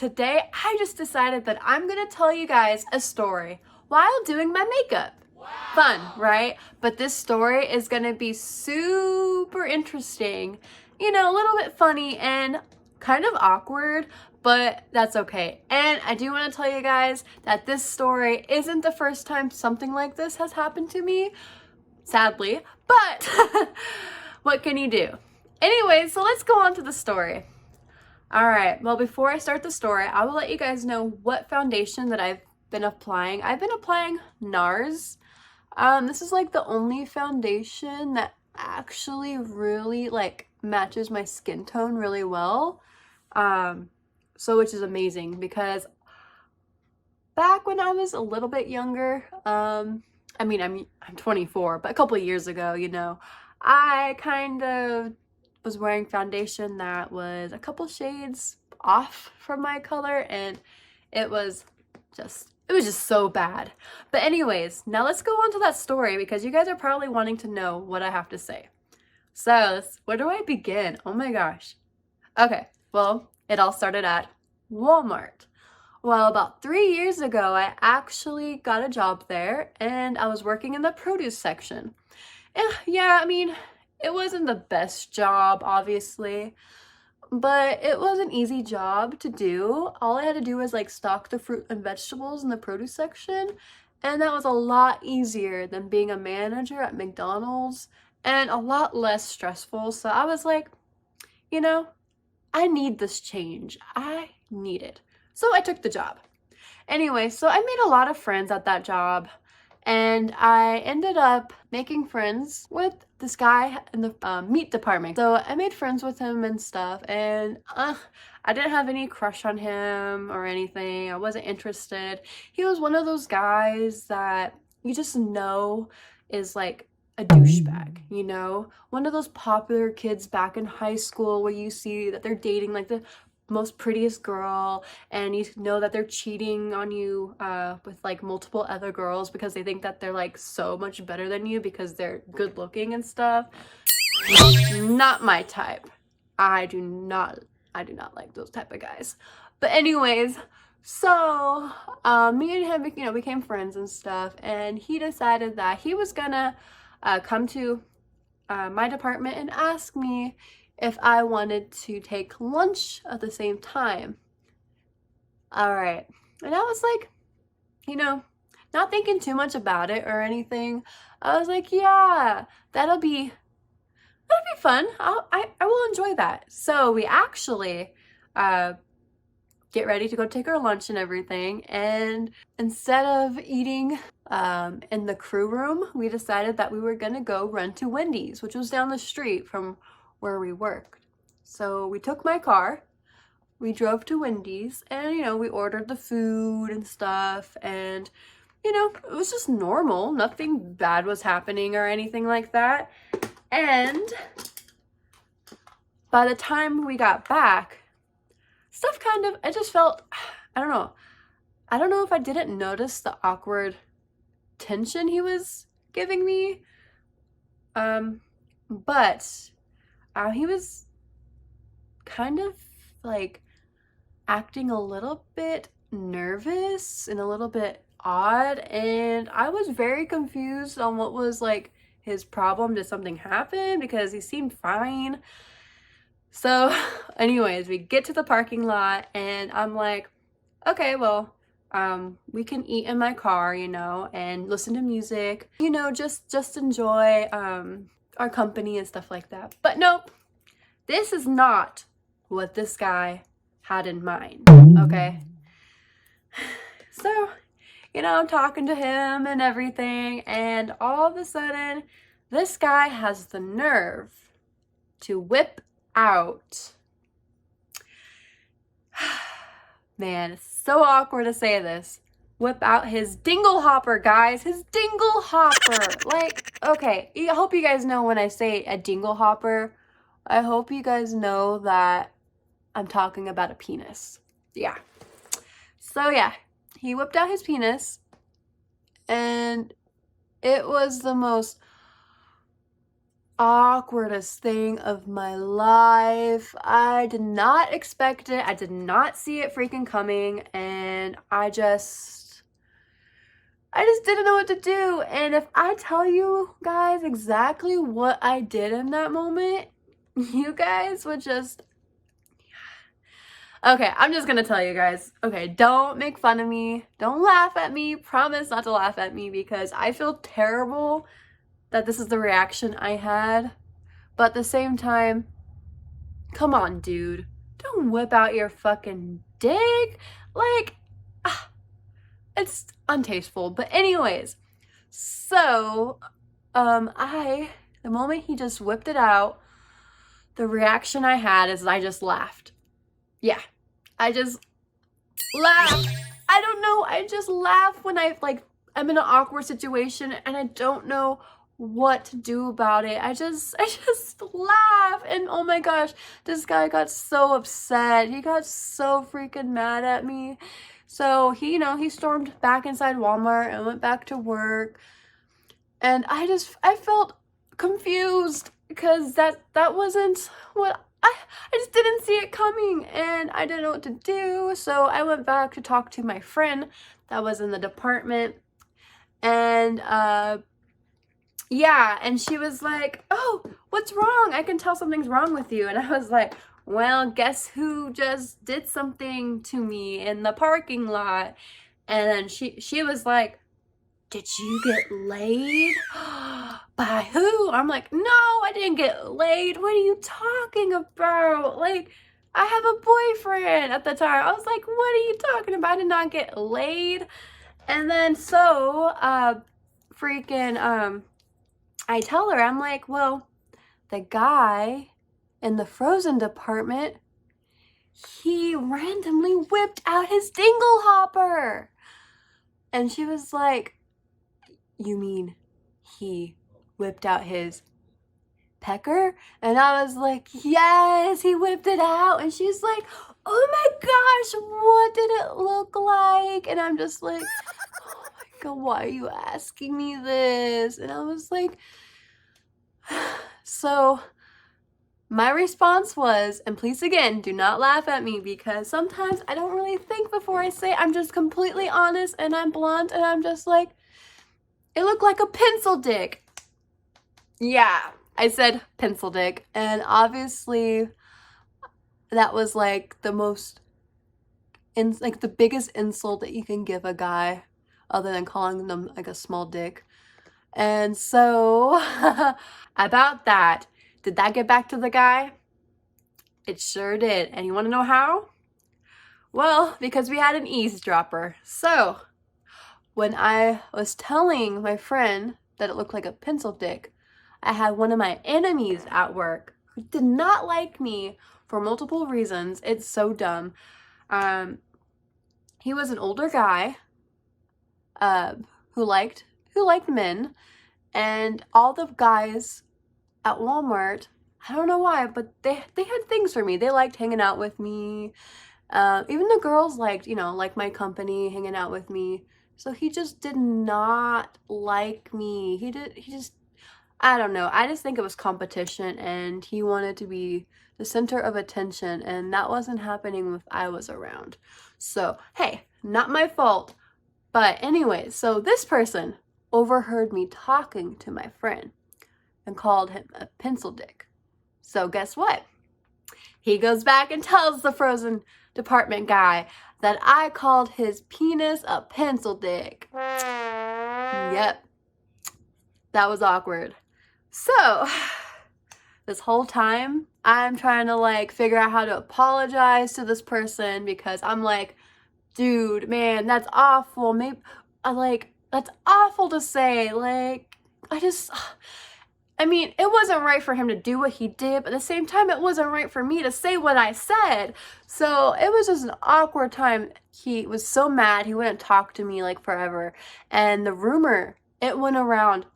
Today I just decided that I'm gonna tell you guys a story while doing my makeup. Wow. Fun, right? But this story is gonna be super interesting, you know, a little bit funny and kind of awkward, but that's okay. And I do want to tell you guys that this story isn't the first time something like this has happened to me, sadly, but what can you do? Anyway, so let's go on to the story. All right, well, before I start the story, I will let you guys know what foundation that I've been applying. I've been applying NARS. This is like the only foundation that actually really like matches my skin tone really well. So which is amazing because back when I was a little bit younger, I mean, I'm 24, but a couple of years ago, you know, I kind of was wearing foundation that was a couple shades off from my color, and it was just so bad. But anyways, now let's go on to that story because you guys are probably wanting to know what I have to say. So where do I begin? Oh my gosh. Okay, well, it all started at Walmart. Well, about 3 years ago, I actually got a job there and I was working in the produce section. And yeah, I mean, it wasn't the best job, obviously, but it was an easy job to do. All I had to do was like stock the fruit and vegetables in the produce section, and that was a lot easier than being a manager at McDonald's and a lot less stressful. So I was like, you know, I need this change. I need it. So I took the job. Anyway, so I made a lot of friends at that job, and I ended up making friends with this guy in the meat department. So I made friends with him and stuff, and I didn't have any crush on him or anything. I wasn't interested. He was one of those guys that you just know is like a douchebag, you know? One of those popular kids back in high school where you see that they're dating like the most prettiest girl, and you know that they're cheating on you with like multiple other girls because they think that they're like so much better than you because they're good looking and stuff. Not my type. I do not like those type of guys. But anyways, so me and him, you know, became friends and stuff, and he decided that he was gonna come to my department and ask me if I wanted to take lunch at the same time. All right. And I was like, you know, not thinking too much about it or anything. I was like, yeah, that'll be fun. I will enjoy that. So we actually get ready to go take our lunch and everything. And instead of eating in the crew room, we decided that we were gonna go run to Wendy's, which was down the street from where we worked. So we took my car, we drove to Wendy's, and you know, we ordered the food and stuff, and you know, it was just normal. Nothing bad was happening or anything like that. And by the time we got back, stuff kind of, I just felt, I don't know if I didn't notice the awkward tension he was giving me, but he was kind of like acting a little bit nervous and a little bit odd, and I was very confused on what was like his problem. Did something happen? Because he seemed fine. So anyways, we get to the parking lot and I'm like, okay, well, we can eat in my car, you know, and listen to music, you know, just enjoy our company and stuff like that. But nope, this is not what this guy had in mind, okay? So, you know, I'm talking to him and everything, and all of a sudden, this guy has the nerve to whip out, man, it's so awkward to say this, whip out his dingle hopper, guys, his dingle hopper. Like, okay, I hope you guys know when I say a dingle hopper, I hope you guys know that I'm talking about a penis. Yeah. So yeah, he whipped out his penis, and it was the most awkwardest thing of my life. I did not expect it. I did not see it freaking coming, and I just didn't know what to do. And if I tell you guys exactly what I did in that moment, you guys would just... Okay, I'm just gonna tell you guys. Okay, don't make fun of me. Don't laugh at me. Promise not to laugh at me, because I feel terrible that this is the reaction I had. But at the same time, come on, dude. Don't whip out your fucking dick. Like, it's untasteful. But anyways, so, the moment he just whipped it out, the reaction I had is I just laughed. Yeah, I just laughed. I don't know, I just laugh when I'm in an awkward situation and I don't know what to do about it. I just laugh, and oh my gosh, this guy got so upset. He got so freaking mad at me. So he stormed back inside Walmart and went back to work. And I felt confused, because that wasn't what I just didn't see it coming, and I didn't know what to do. So I went back to talk to my friend that was in the department, and yeah, and she was like, "Oh, what's wrong? I can tell something's wrong with you." And I was like, "Well, guess who just did something to me in the parking lot?" And then she was like, "Did you get laid?" "By who?" I'm like, "No, I didn't get laid. What are you talking about? Like, I have a boyfriend at the time." I was like, "What are you talking about? I did not get laid." And then so, I tell her, I'm like, "Well, the guy in the frozen department, he randomly whipped out his dingle hopper." And she was like, "You mean he whipped out his pecker?" And I was like, "Yes, he whipped it out." And she's like, "Oh my gosh, what did it look like?" And I'm just like, "Oh my God, why are you asking me this?" And I was like, so my response was, and please again, do not laugh at me, because sometimes I don't really think before I say. I'm just completely honest, and I'm blunt, and I'm just like, "It looked like a pencil dick." Yeah, I said pencil dick, and obviously that was like the the biggest insult that you can give a guy, other than calling them like a small dick. And so about that, did that get back to the guy? It sure did. And you want to know how? Well, because we had an eavesdropper. So when I was telling my friend that it looked like a pencil dick, I had one of my enemies at work who did not like me for multiple reasons. It's so dumb. He was an older guy who liked men, and all the guys at Walmart, I don't know why, but they had things for me. They liked hanging out with me. Even the girls liked my company, hanging out with me. So he just did not like me. He just, I don't know. I just think it was competition, and he wanted to be the center of attention, and that wasn't happening if I was around. So, hey, not my fault. But anyway, so this person overheard me talking to my friend and called him a pencil dick. So guess what? He goes back and tells the frozen department guy that I called his penis a pencil dick. Yep. That was awkward. So, this whole time, I'm trying to figure out how to apologize to this person, because I'm like, "Dude, man, that's awful. Maybe, that's awful to say." I mean, it wasn't right for him to do what he did, but at the same time, it wasn't right for me to say what I said. So it was just an awkward time. He was so mad, he wouldn't talk to me forever. And the rumor, it went around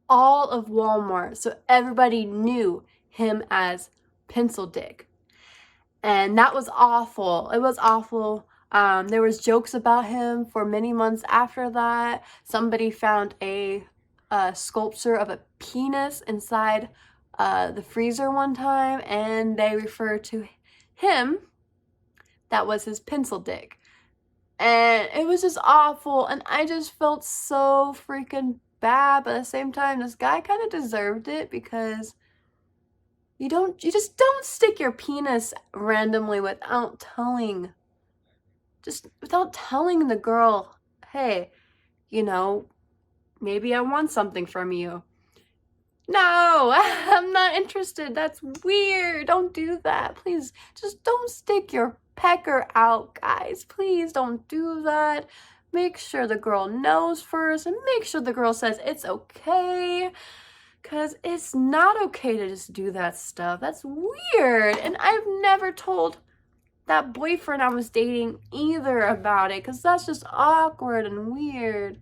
all of Walmart, so everybody knew him as Pencil Dick. And that was awful. It was awful. There was jokes about him for many months after that. Somebody found a sculpture of a penis inside the freezer one time, and they referred to him, that was his pencil dick. And it was just awful, and I just felt so freaking bad, but at the same time, this guy kind of deserved it, because you just don't stick your penis randomly without telling the girl, hey, you know, maybe I want something from you. No, I'm not interested. That's weird. Don't do that. Please, just don't stick your pecker out, guys. Please don't do that. Make sure the girl knows first, and make sure the girl says it's okay, because it's not okay to just do that stuff. That's weird. And I've never told that boyfriend I was dating either about it, because that's just awkward and weird.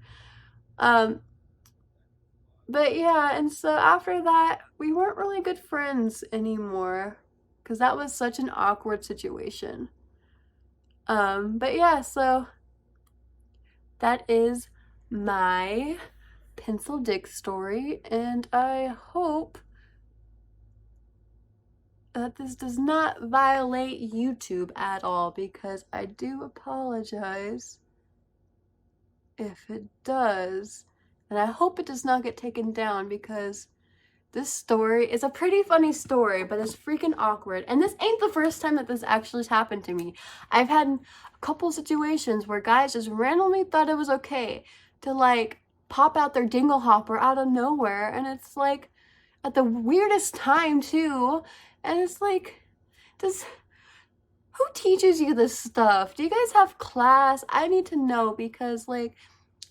But yeah, and so after that, we weren't really good friends anymore, because that was such an awkward situation. But yeah, so that is my pencil dick story, and I hope that this does not violate YouTube at all, because I do apologize if it does. And I hope it does not get taken down, because this story is a pretty funny story, but it's freaking awkward. And this ain't the first time that this actually has happened to me. I've had a couple situations where guys just randomly thought it was okay to like pop out their dingle hopper out of nowhere, and it's like at the weirdest time too. And it's like, who teaches you this stuff? Do you guys have class? I need to know, because like,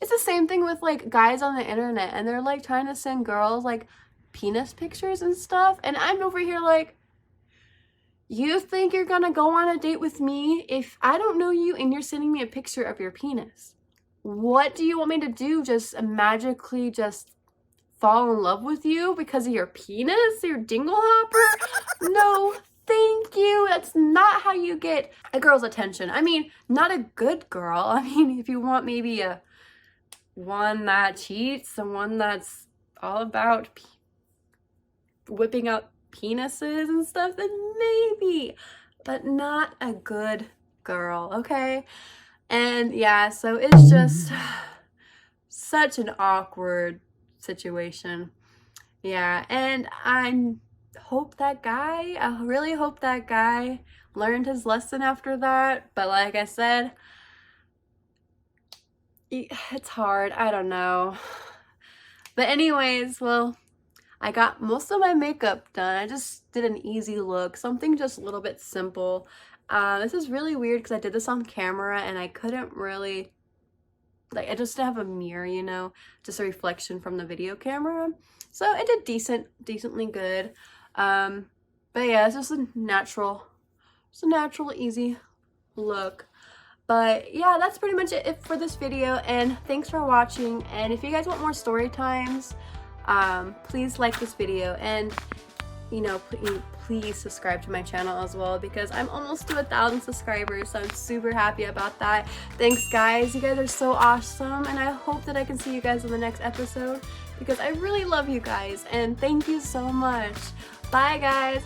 it's the same thing with like guys on the internet, and they're like trying to send girls like penis pictures and stuff, and I'm over here like, you think you're gonna go on a date with me if I don't know you and you're sending me a picture of your penis? What do you want me to do? Just magically just fall in love with you because of your penis, your dingle hopper? No, thank you. That's not how you get a girl's attention. I mean, not a good girl. I mean, if you want maybe a one that cheats and one that's all about whipping out penises and stuff, then maybe, but not a good girl, okay? And yeah, so it's just such an awkward situation. Yeah, and I really hope that guy learned his lesson after that. But like I said, it's hard. I don't know. But anyways, well, I got most of my makeup done. I just did an easy look, something just a little bit simple. This is really weird because I did this on camera and I couldn't really, like, I just didn't have a mirror, you know, just a reflection from the video camera. So I did decently good. But yeah, it's just a natural, easy look. But yeah, that's pretty much it for this video, and thanks for watching. And if you guys want more story times, please like this video, and you know, please subscribe to my channel as well, because I'm almost to 1,000 subscribers, so I'm super happy about that. Thanks guys, you guys are so awesome, and I hope that I can see you guys in the next episode, because I really love you guys, and thank you so much. Bye guys.